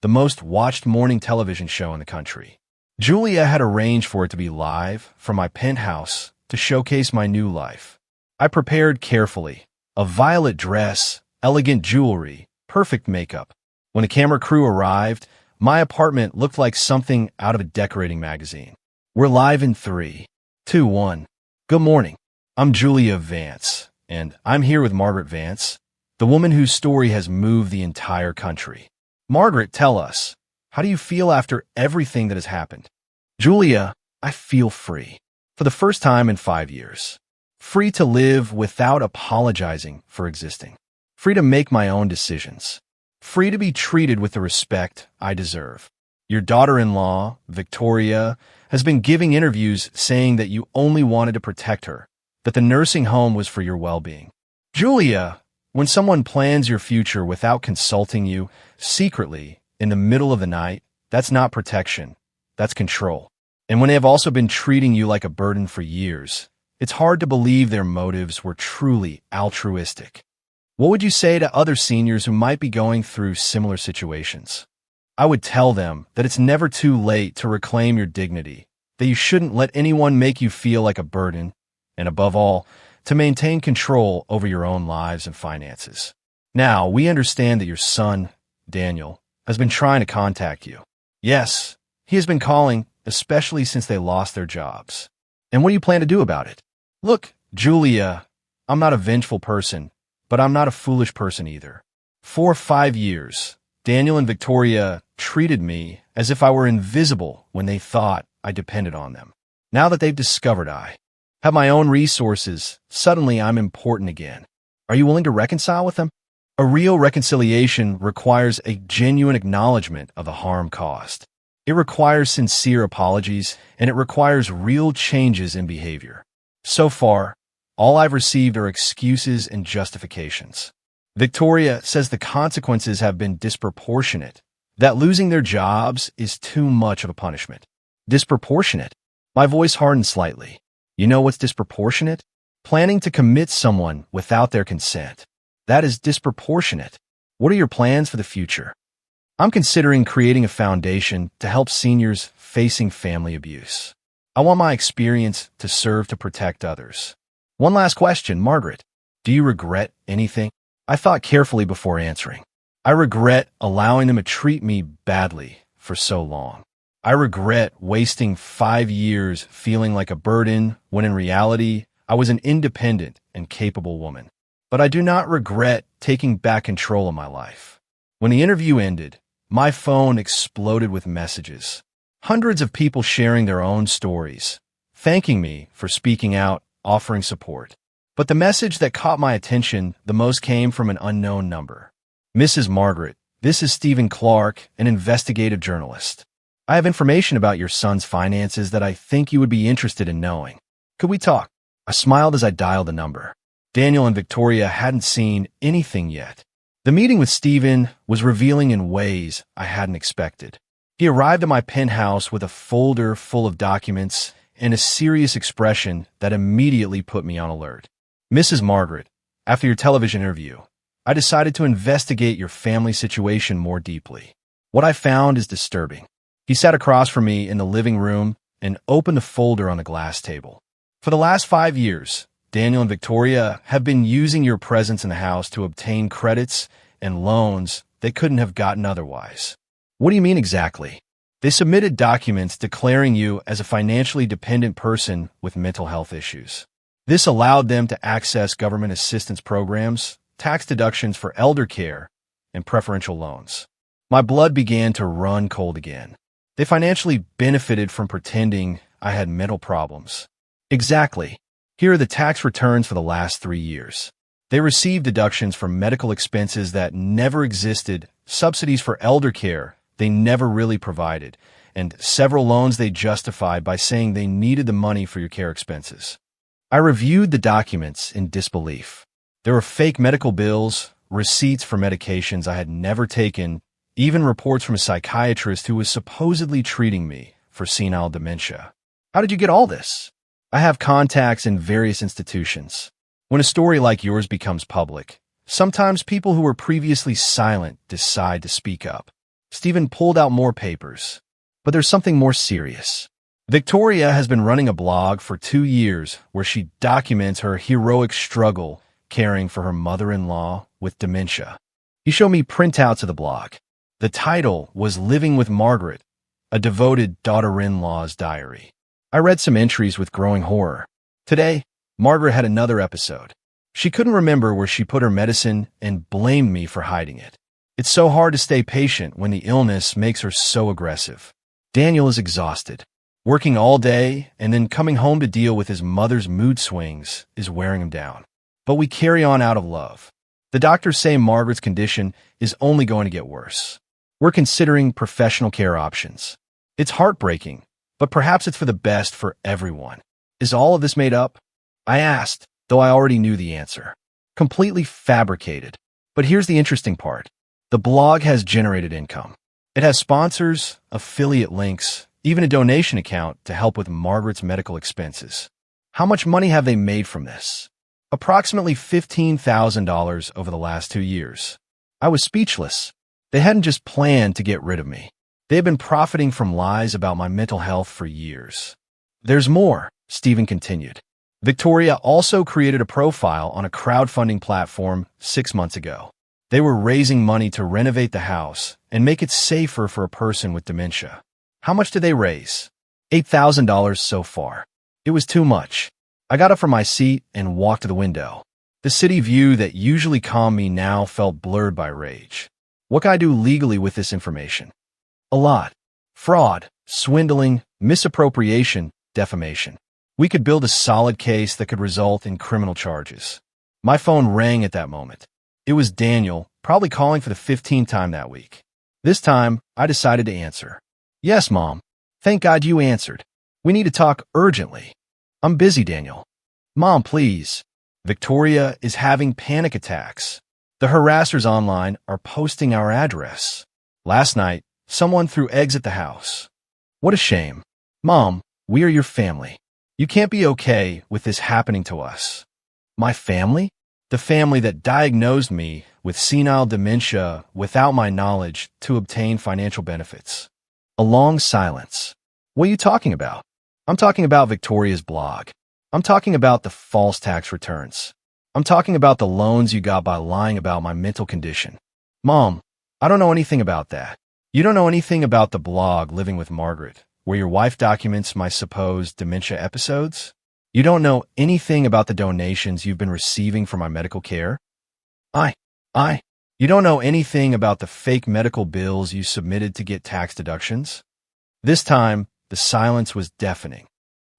The most watched morning television show in the country. Julia had arranged for it to be live from my penthouse to showcase my new life. I prepared carefully. A violet dress, elegant jewelry, perfect makeup. When the camera crew arrived, my apartment looked like something out of a decorating magazine. "We're live in 3, 2, 1. Good morning. I'm Julia Vance, and I'm here with Margaret Vance, the woman whose story has moved the entire country. Margaret, tell us, how do you feel after everything that has happened? Julia, I feel free. For the first time in 5 years. Free to live without apologizing for existing. Free to make my own decisions. Free to be treated with the respect I deserve. Your daughter-in-law, Victoria, has been giving interviews saying that you only wanted to protect her, that the nursing home was for your well-being. Julia, when someone plans your future without consulting you, secretly, in the middle of the night, that's not protection, that's control. And when they have also been treating you like a burden for years, it's hard to believe their motives were truly altruistic. What would you say to other seniors who might be going through similar situations? I would tell them that it's never too late to reclaim your dignity, that you shouldn't let anyone make you feel like a burden, and above all, to maintain control over your own lives and finances. Now, we understand that your son, Daniel, has been trying to contact you. Yes, he has been calling, especially since they lost their jobs. And what do you plan to do about it? Look, Julia, I'm not a vengeful person, but I'm not a foolish person either. For 5 years, Daniel and Victoria treated me as if I were invisible when they thought I depended on them. Now that they've discovered I have my own resources, suddenly I'm important again. Are you willing to reconcile with them? A real reconciliation requires a genuine acknowledgement of the harm caused. It requires sincere apologies, and it requires real changes in behavior. So far, all I've received are excuses and justifications. Victoria says the consequences have been disproportionate, that losing their jobs is too much of a punishment. Disproportionate? My voice hardened slightly. You know what's disproportionate? Planning to commit someone without their consent. That is disproportionate. What are your plans for the future? I'm considering creating a foundation to help seniors facing family abuse. I want my experience to serve to protect others. One last question, Margaret. Do you regret anything? I thought carefully before answering. I regret allowing them to treat me badly for so long. I regret wasting 5 years feeling like a burden when in reality, I was an independent and capable woman. But I do not regret taking back control of my life. When the interview ended, my phone exploded with messages. Hundreds of people sharing their own stories, thanking me for speaking out, offering support. But the message that caught my attention the most came from an unknown number. Mrs. Margaret, this is Stephen Clark, an investigative journalist. I have information about your son's finances that I think you would be interested in knowing. Could we talk? I smiled as I dialed the number. Daniel and Victoria hadn't seen anything yet. The meeting with Stephen was revealing in ways I hadn't expected. He arrived at my penthouse with a folder full of documents and a serious expression that immediately put me on alert. Mrs. Margaret, after your television interview, I decided to investigate your family situation more deeply. What I found is disturbing. He sat across from me in the living room and opened the folder on the glass table. For the last 5 years, Daniel and Victoria have been using your presence in the house to obtain credits and loans they couldn't have gotten otherwise. What do you mean exactly? They submitted documents declaring you as a financially dependent person with mental health issues. This allowed them to access government assistance programs, tax deductions for elder care, and preferential loans. My blood began to run cold again. They financially benefited from pretending I had mental problems. Exactly. Here are the tax returns for the last 3 years. They received deductions for medical expenses that never existed, subsidies for elder care they never really provided, and several loans they justified by saying they needed the money for your care expenses. I reviewed the documents in disbelief. There were fake medical bills, receipts for medications I had never taken, even reports from a psychiatrist who was supposedly treating me for senile dementia. How did you get all this? I have contacts in various institutions. When a story like yours becomes public, sometimes people who were previously silent decide to speak up. Stephen pulled out more papers. But there's something more serious. Victoria has been running a blog for 2 years where she documents her heroic struggle caring for her mother-in-law with dementia. He showed me printouts of the blog. The title was Living with Margaret, a devoted daughter-in-law's diary. I read some entries with growing horror. Today, Margaret had another episode. She couldn't remember where she put her medicine and blamed me for hiding it. It's so hard to stay patient when the illness makes her so aggressive. Daniel is exhausted. Working all day and then coming home to deal with his mother's mood swings is wearing him down. But we carry on out of love. The doctors say Margaret's condition is only going to get worse. We're considering professional care options. It's heartbreaking, but perhaps it's for the best for everyone. Is all of this made up? I asked, though I already knew the answer. Completely fabricated. But here's the interesting part. The blog has generated income. It has sponsors, affiliate links, even a donation account to help with Margaret's medical expenses. How much money have they made from this? Approximately $15,000 over the last 2 years. I was speechless. They hadn't just planned to get rid of me. They had been profiting from lies about my mental health for years. There's more, Stephen continued. Victoria also created a profile on a crowdfunding platform 6 months ago. They were raising money to renovate the house and make it safer for a person with dementia. How much did they raise? $8,000 so far. It was too much. I got up from my seat and walked to the window. The city view that usually calmed me now felt blurred by rage. What can I do legally with this information? A lot. Fraud, swindling, misappropriation, defamation. We could build a solid case that could result in criminal charges. My phone rang at that moment. It was Daniel, probably calling for the 15th time that week. This time, I decided to answer. Yes, Mom. Thank God you answered. We need to talk urgently. I'm busy, Daniel. Mom, please. Victoria is having panic attacks. The harassers online are posting our address. Last night, someone threw eggs at the house. What a shame. Mom, we are your family. You can't be okay with this happening to us. My family? The family that diagnosed me with senile dementia without my knowledge to obtain financial benefits. A long silence. What are you talking about? I'm talking about Victoria's blog. I'm talking about the false tax returns. I'm talking about the loans you got by lying about my mental condition. Mom, I don't know anything about that. You don't know anything about the blog Living with Margaret, where your wife documents my supposed dementia episodes? You don't know anything about the donations you've been receiving for my medical care? You don't know anything about the fake medical bills you submitted to get tax deductions? This time, the silence was deafening.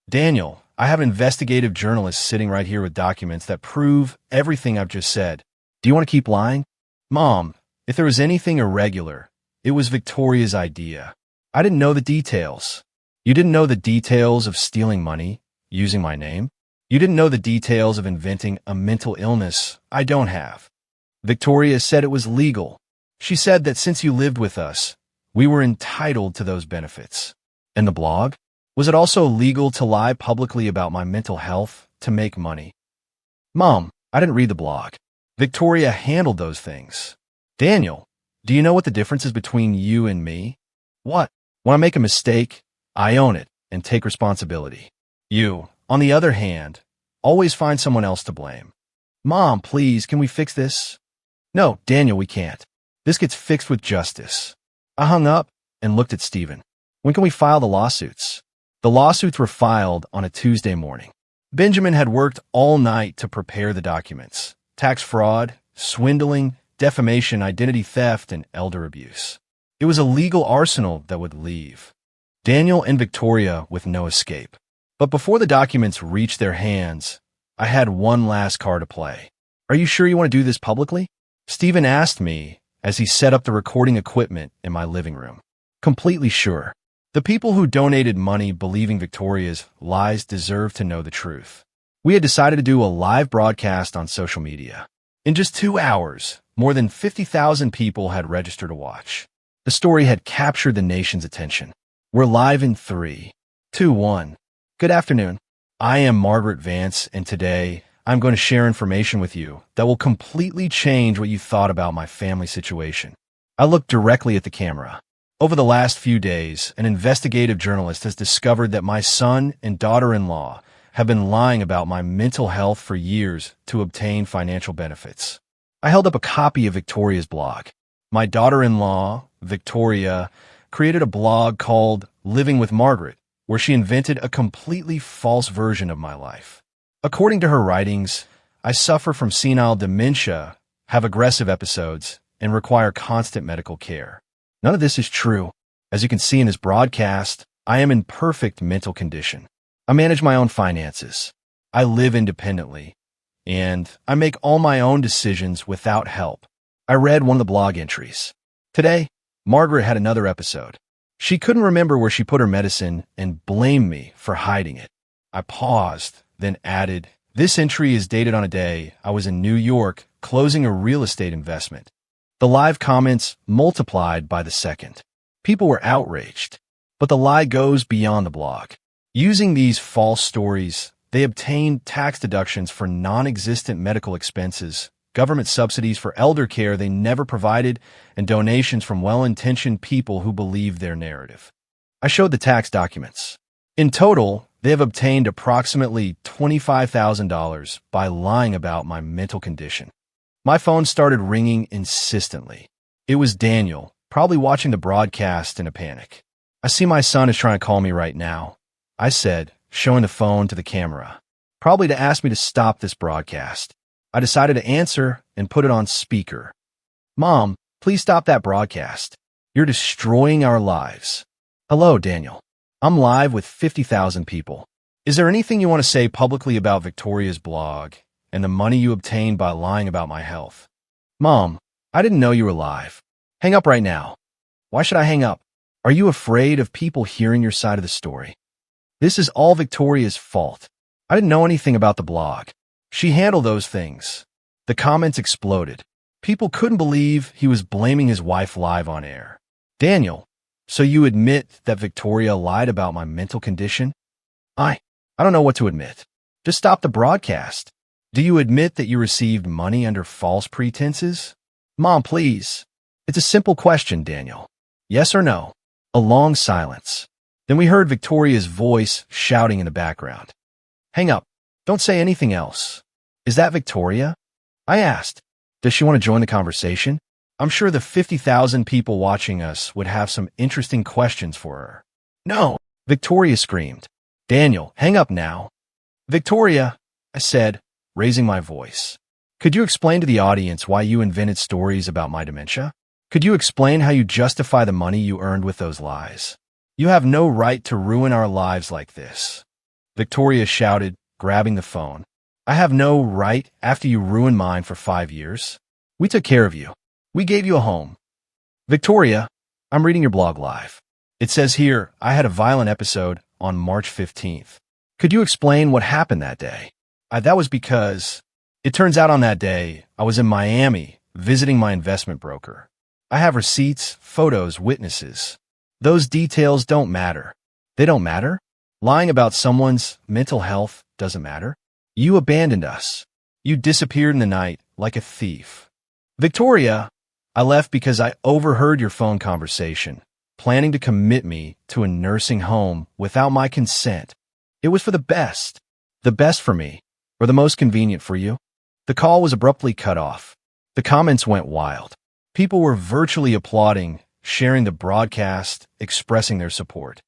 Daniel, I have investigative journalists sitting right here with documents that prove everything I've just said. Do you want to keep lying? Mom, if there was anything irregular, it was Victoria's idea. I didn't know the details. You didn't know the details of stealing money, using my name. You didn't know the details of inventing a mental illness I don't have. Victoria said it was legal. She said that since you lived with us, we were entitled to those benefits. And the blog? Was it also legal to lie publicly about my mental health to make money? Mom, I didn't read the blog. Victoria handled those things. Daniel, do you know what the difference is between you and me? What? When I make a mistake, I own it and take responsibility. You, on the other hand, always find someone else to blame. Mom, please, can we fix this? No, Daniel, we can't. This gets fixed with justice. I hung up and looked at Stephen. When can we file the lawsuits? The lawsuits were filed on a Tuesday morning. Benjamin had worked all night to prepare the documents. Tax fraud, swindling, defamation, identity theft, and elder abuse. It was a legal arsenal that would leave Daniel and Victoria with no escape. But before the documents reached their hands, I had one last card to play. Are you sure you want to do this publicly? Stephen asked me as he set up the recording equipment in my living room. Completely sure. The people who donated money believing Victoria's lies deserve to know the truth. We had decided to do a live broadcast on social media. In just 2 hours, more than 50,000 people had registered to watch. The story had captured the nation's attention. We're live in 3, 2, 1. Good afternoon. I am Margaret Vance, and today I'm going to share information with you that will completely change what you thought about my family situation. I looked directly at the camera. Over the last few days, an investigative journalist has discovered that my son and daughter-in-law have been lying about my mental health for years to obtain financial benefits. I held up a copy of Victoria's blog. My daughter-in-law, Victoria, created a blog called Living with Margaret, where she invented a completely false version of my life. According to her writings, I suffer from senile dementia, have aggressive episodes, and require constant medical care. None of this is true. As you can see in this broadcast, I am in perfect mental condition. I manage my own finances. I live independently. And I make all my own decisions without help. I read one of the blog entries. Today, Margaret had another episode. She couldn't remember where she put her medicine and blamed me for hiding it. I paused, then added, "This entry is dated on a day I was in New York closing a real estate investment." The live comments multiplied by the second. People were outraged. But the lie goes beyond the blog. Using these false stories, they obtained tax deductions for non-existent medical expenses, government subsidies for elder care they never provided, and donations from well-intentioned people who believed their narrative. I showed the tax documents. In total, they have obtained approximately $25,000 by lying about my mental condition. My phone started ringing insistently. It was Daniel, probably watching the broadcast in a panic. "I see my son is trying to call me right now," I said, showing the phone to the camera, probably to ask me to stop this broadcast. I decided to answer and put it on speaker. "Mom, please stop that broadcast. You're destroying our lives." "Hello, Daniel. I'm live with 50,000 people. Is there anything you want to say publicly about Victoria's blog and the money you obtained by lying about my health?" "Mom, I didn't know you were live. Hang up right now." "Why should I hang up? Are you afraid of people hearing your side of the story?" "This is all Victoria's fault. I didn't know anything about the blog. She handled those things." The comments exploded. People couldn't believe he was blaming his wife live on air. "Daniel, so you admit that Victoria lied about my mental condition?" I don't know what to admit. Just stop the broadcast. "Do you admit that you received money under false pretenses?" "Mom, please." "It's a simple question, Daniel. Yes or no?" A long silence. Then we heard Victoria's voice shouting in the background. "Hang up. Don't say anything else." "Is that Victoria?" I asked. "Does she want to join the conversation?" I'm sure the 50,000 people watching us would have some interesting questions for her. "No," Victoria screamed. "Daniel, hang up now." "Victoria," I said, raising my voice, "could you explain to the audience why you invented stories about my dementia? Could you explain how you justify the money you earned with those lies? You have no right to ruin our lives like this." Victoria shouted, grabbing the phone. "I have no right after you ruined mine for 5 years. We took care of you. We gave you a home." "Victoria, I'm reading your blog live. It says here I had a violent episode on March 15th. Could you explain what happened that day?" That was because it turns out on that day I was in Miami visiting my investment broker. I have receipts, photos, witnesses. Those details don't matter. They don't matter? Lying about someone's mental health doesn't matter? You abandoned us. You disappeared in the night like a thief. "Victoria, I left because I overheard your phone conversation, planning to commit me to a nursing home without my consent. It was for the best for me, or the most convenient for you." The call was abruptly cut off. The comments went wild. People were virtually applauding, sharing the broadcast, expressing their support.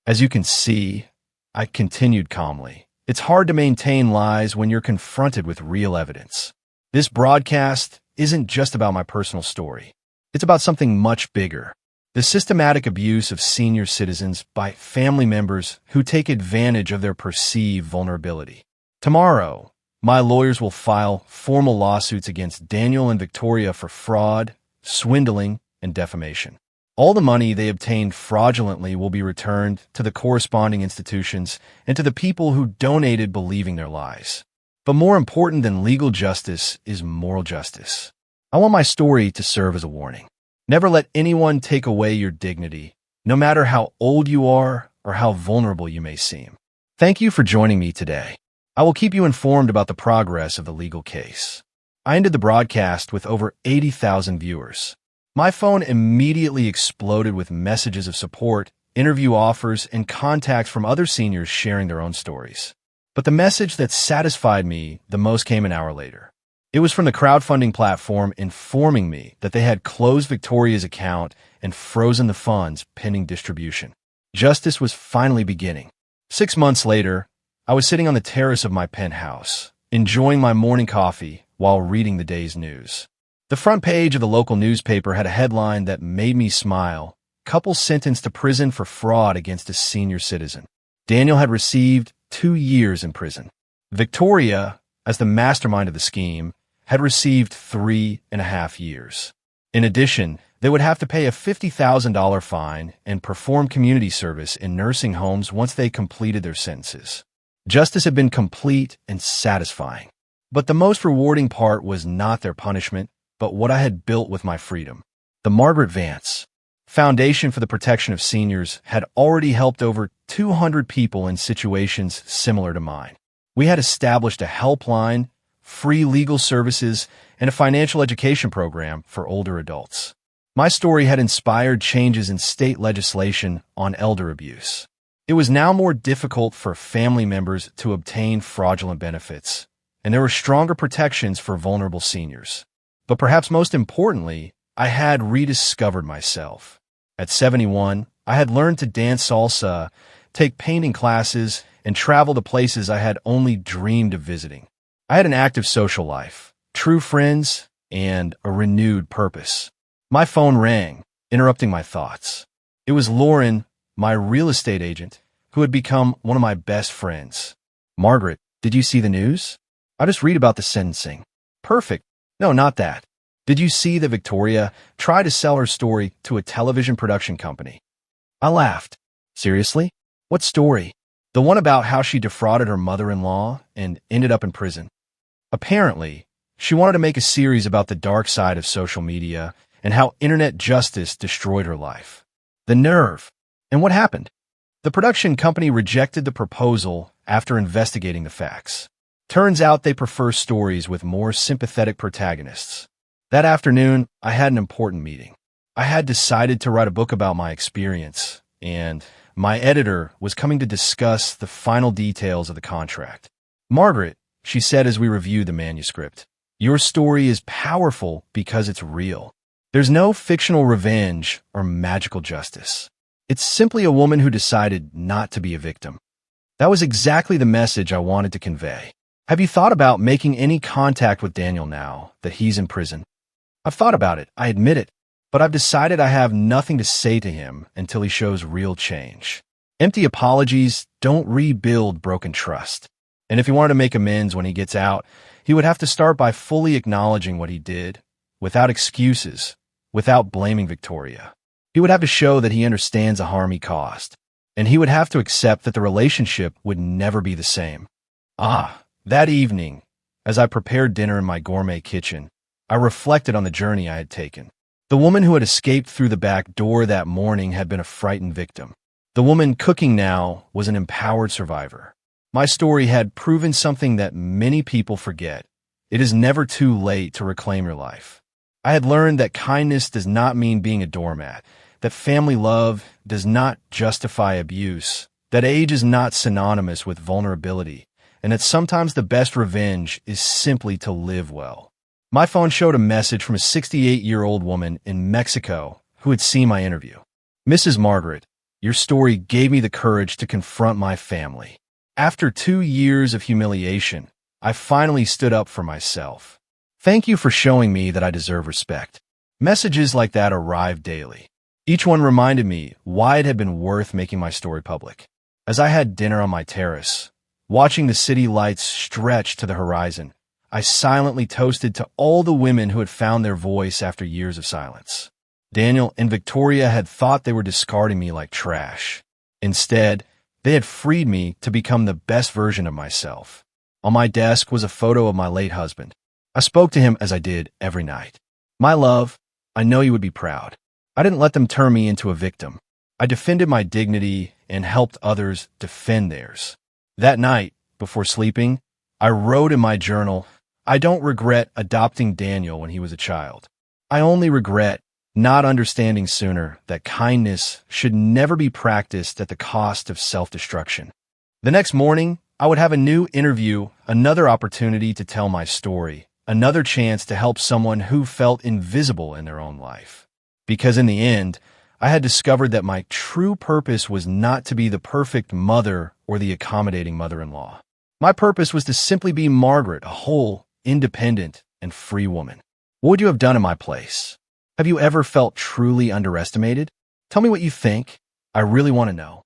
As you can see, I continued calmly. It's hard to maintain lies when you're confronted with real evidence. This broadcast isn't just about my personal story. It's about something much bigger. The systematic abuse of senior citizens by family members who take advantage of their perceived vulnerability. Tomorrow, my lawyers will file formal lawsuits against Daniel and Victoria for fraud, swindling, and defamation. All the money they obtained fraudulently will be returned to the corresponding institutions and to the people who donated believing their lies. But more important than legal justice is moral justice. I want my story to serve as a warning. Never let anyone take away your dignity, no matter how old you are or how vulnerable you may seem. Thank you for joining me today. I will keep you informed about the progress of the legal case. I ended the broadcast with over 80,000 viewers. My phone immediately exploded with messages of support, interview offers, and contacts from other seniors sharing their own stories. But the message that satisfied me the most came an hour later. It was from the crowdfunding platform informing me that they had closed Victoria's account and frozen the funds pending distribution. Justice was finally beginning. 6 months later, I was sitting on the terrace of my penthouse, enjoying my morning coffee while reading the day's news. The front page of the local newspaper had a headline that made me smile. Couple sentenced to prison for fraud against a senior citizen. Daniel had received 2 years in prison. Victoria, as the mastermind of the scheme, had received 3.5 years. In addition, they would have to pay a $50,000 fine and perform community service in nursing homes once they completed their sentences. Justice had been complete and satisfying. But the most rewarding part was not their punishment, but what I had built with my freedom. The Margaret Vance Foundation for the Protection of Seniors had already helped over 200 people in situations similar to mine. We had established a helpline, free legal services, and a financial education program for older adults. My story had inspired changes in state legislation on elder abuse. It was now more difficult for family members to obtain fraudulent benefits, and there were stronger protections for vulnerable seniors. But perhaps most importantly, I had rediscovered myself. At 71, I had learned to dance salsa, take painting classes, and travel to places I had only dreamed of visiting. I had an active social life, true friends, and a renewed purpose. My phone rang, interrupting my thoughts. It was Lauren, my real estate agent, who had become one of my best friends. "Margaret, did you see the news? I just read about the sentencing." "Perfect. No, not that. Did you see that Victoria tried to sell her story to a television production company?" I laughed. "Seriously? What story?" "The one about how she defrauded her mother-in-law and ended up in prison. Apparently, she wanted to make a series about the dark side of social media and how internet justice destroyed her life." The nerve. And what happened? The production company rejected the proposal after investigating the facts. Turns out they prefer stories with more sympathetic protagonists. That afternoon, I had an important meeting. I had decided to write a book about my experience, and my editor was coming to discuss the final details of the contract. "Margaret," she said as we reviewed the manuscript, "your story is powerful because it's real. There's no fictional revenge or magical justice. It's simply a woman who decided not to be a victim." That was exactly the message I wanted to convey. "Have you thought about making any contact with Daniel now that he's in prison?" "I've thought about it, I admit it, but I've decided I have nothing to say to him until he shows real change. Empty apologies don't rebuild broken trust. And if he wanted to make amends when he gets out, he would have to start by fully acknowledging what he did, without excuses, without blaming Victoria. He would have to show that he understands the harm he caused, and he would have to accept that the relationship would never be the same." That evening, as I prepared dinner in my gourmet kitchen, I reflected on the journey I had taken. The woman who had escaped through the back door that morning had been a frightened victim. The woman cooking now was an empowered survivor. My story had proven something that many people forget. It is never too late to reclaim your life. I had learned that kindness does not mean being a doormat, that family love does not justify abuse, that age is not synonymous with vulnerability, and that sometimes the best revenge is simply to live well. My phone showed a message from a 68-year-old woman in Mexico who had seen my interview. "Mrs. Margaret, your story gave me the courage to confront my family. After 2 years of humiliation, I finally stood up for myself. Thank you for showing me that I deserve respect." Messages like that arrived daily. Each one reminded me why it had been worth making my story public. As I had dinner on my terrace, watching the city lights stretch to the horizon, I silently toasted to all the women who had found their voice after years of silence. Daniel and Victoria had thought they were discarding me like trash. Instead, they had freed me to become the best version of myself. On my desk was a photo of my late husband. I spoke to him as I did every night. "My love, I know you would be proud. I didn't let them turn me into a victim. I defended my dignity and helped others defend theirs." That night, before sleeping, I wrote in my journal, "I don't regret adopting Daniel when he was a child. I only regret not understanding sooner that kindness should never be practiced at the cost of self-destruction." The next morning, I would have a new interview, another opportunity to tell my story, another chance to help someone who felt invisible in their own life. Because in the end, I had discovered that my true purpose was not to be the perfect mother or the accommodating mother-in-law. My purpose was to simply be Margaret, a whole, independent, and free woman. What would you have done in my place? Have you ever felt truly underestimated? Tell me what you think. I really want to know.